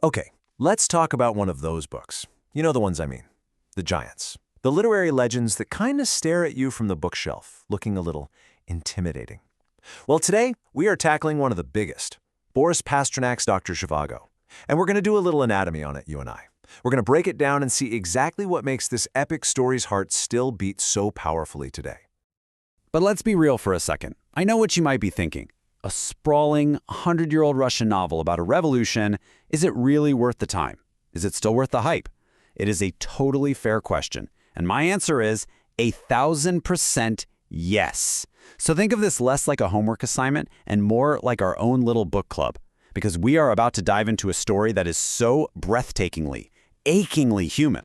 Okay, let's talk about one of those books. You know the ones I mean. The giants. The literary legends that kind of stare at you from the bookshelf, looking a little intimidating. Well, today, we are tackling one of the biggest, Boris Pasternak's Dr. Zhivago. And we're going to do a little anatomy on it, you and I. We're going to break it down and see exactly what makes this epic story's heart still beat so powerfully today. But let's be real for a second. I know what you might be thinking. A sprawling, 100-year-old Russian novel about a revolution, is it really worth the time? Is it still worth the hype? It is a totally fair question. And my answer is 1,000% yes. So think of this less like a homework assignment and more like our own little book club. Because we are about to dive into a story that is so breathtakingly, achingly human.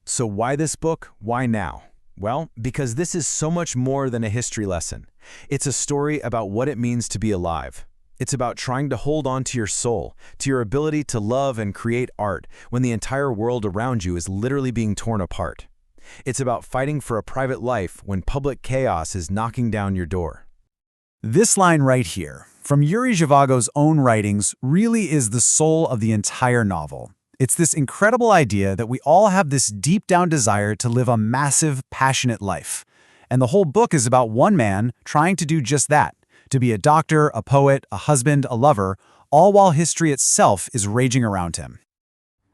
So why this book? Why now? Well, because this is so much more than a history lesson. It's a story about what it means to be alive. It's about trying to hold on to your soul, to your ability to love and create art when the entire world around you is literally being torn apart. It's about fighting for a private life when public chaos is knocking down your door. This line right here, from Yuri Zhivago's own writings, really is the soul of the entire novel. It's this incredible idea that we all have this deep-down desire to live a massive, passionate life. And the whole book is about one man trying to do just that, to be a doctor, a poet, a husband, a lover, all while history itself is raging around him.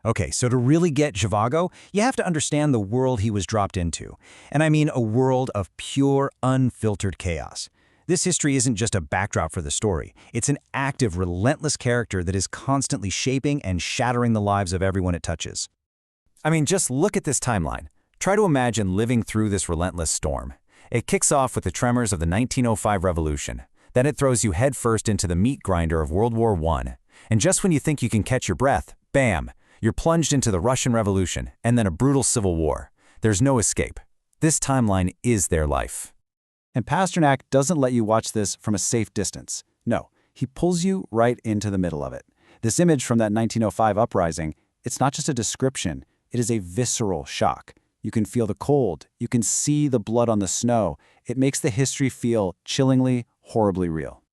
Okay, so to really get Zhivago, you have to understand the world he was dropped into. And I mean a world of pure, unfiltered chaos. This history isn't just a backdrop for the story. It's an active, relentless character that is constantly shaping and shattering the lives of everyone it touches. I mean, just look at this timeline. Try to imagine living through this relentless storm. It kicks off with the tremors of the 1905 revolution. Then it throws you headfirst into the meat grinder of World War I. And just when you think you can catch your breath, bam, you're plunged into the Russian Revolution and then a brutal civil war. There's no escape. This timeline is their life. And Pasternak doesn't let you watch this from a safe distance. No, he pulls you right into the middle of it. This image from that 1905 uprising, it's not just a description, it is a visceral shock. You can feel the cold, you can see the blood on the snow. It makes the history feel chillingly, horribly real.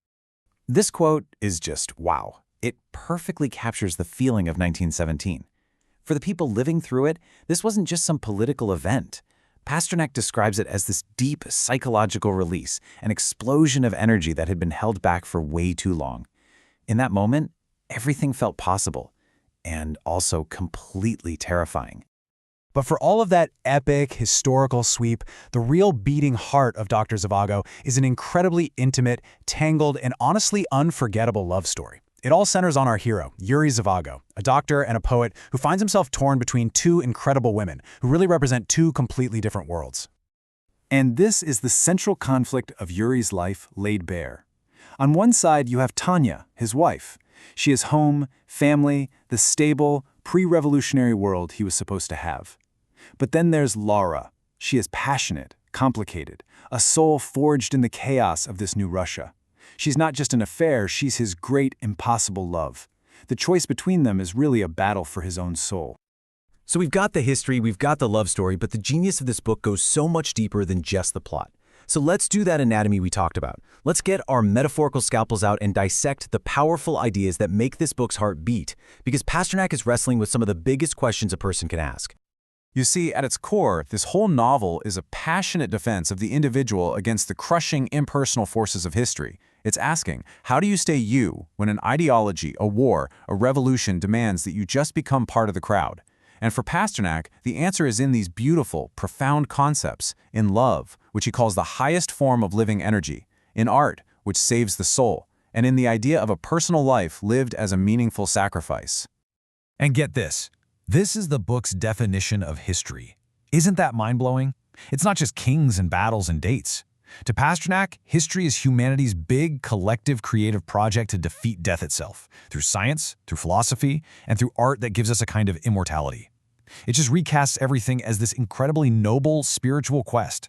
This quote is just wow. It perfectly captures the feeling of 1917. For the people living through it, this wasn't just some political event. Pasternak describes it as this deep psychological release, an explosion of energy that had been held back for way too long. In that moment, everything felt possible, and also completely terrifying. But for all of that epic, historical sweep, the real beating heart of Dr. Zhivago is an incredibly intimate, tangled, and honestly unforgettable love story. It all centers on our hero, Yuri Zhivago, a doctor and a poet who finds himself torn between two incredible women who really represent two completely different worlds. And this is the central conflict of Yuri's life laid bare. On one side, you have Tanya, his wife. She is home, family, the stable, pre-revolutionary world he was supposed to have. But then there's Laura. She is passionate, complicated, a soul forged in the chaos of this new Russia. She's not just an affair, she's his great, impossible love. The choice between them is really a battle for his own soul. So we've got the history, we've got the love story, but the genius of this book goes so much deeper than just the plot. So let's do that anatomy we talked about. Let's get our metaphorical scalpels out and dissect the powerful ideas that make this book's heart beat, because Pasternak is wrestling with some of the biggest questions a person can ask. You see, at its core, this whole novel is a passionate defense of the individual against the crushing, impersonal forces of history. It's asking, how do you stay you when an ideology, a war, a revolution demands that you just become part of the crowd? And for Pasternak, the answer is in these beautiful, profound concepts, in love, which he calls the highest form of living energy, in art, which saves the soul, and in the idea of a personal life lived as a meaningful sacrifice. And get this. This is the book's definition of history. Isn't that mind-blowing? It's not just kings and battles and dates. To Pasternak, history is humanity's big, collective, creative project to defeat death itself, through science, through philosophy, and through art that gives us a kind of immortality. It just recasts everything as this incredibly noble, spiritual quest.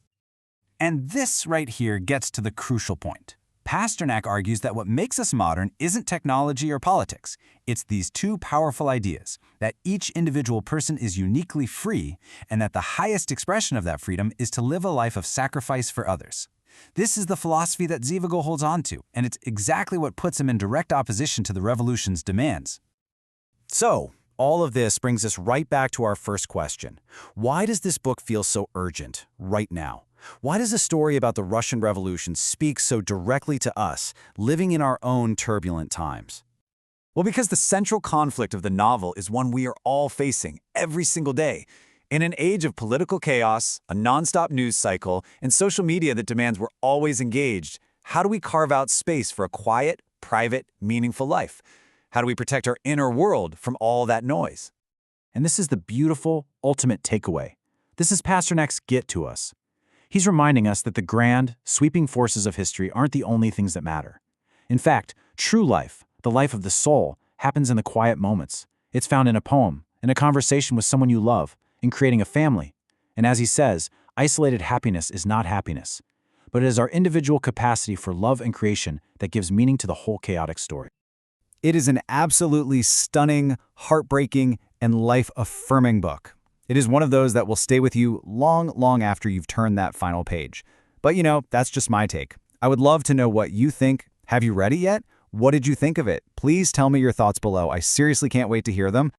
And this right here gets to the crucial point. Pasternak argues that what makes us modern isn't technology or politics. It's these two powerful ideas, that each individual person is uniquely free, and that the highest expression of that freedom is to live a life of sacrifice for others. This is the philosophy that Zhivago holds on to, and it's exactly what puts him in direct opposition to the revolution's demands. So, all of this brings us right back to our first question. Why does this book feel so urgent right now? Why does a story about the Russian Revolution speak so directly to us, living in our own turbulent times? Well, because the central conflict of the novel is one we are all facing every single day. In an age of political chaos, a nonstop news cycle, and social media that demands we're always engaged, how do we carve out space for a quiet, private, meaningful life? How do we protect our inner world from all that noise? And this is the beautiful, ultimate takeaway. This is Pasternak's get to us. He's reminding us that the grand, sweeping forces of history aren't the only things that matter. In fact, true life, the life of the soul, happens in the quiet moments. It's found in a poem, in a conversation with someone you love, in creating a family. And as he says, isolated happiness is not happiness, but it is our individual capacity for love and creation that gives meaning to the whole chaotic story. It is an absolutely stunning, heartbreaking, and life-affirming book. It is one of those that will stay with you long, long after you've turned that final page. But that's just my take. I would love to know what you think. Have you read it yet? What did you think of it? Please tell me your thoughts below. I seriously can't wait to hear them.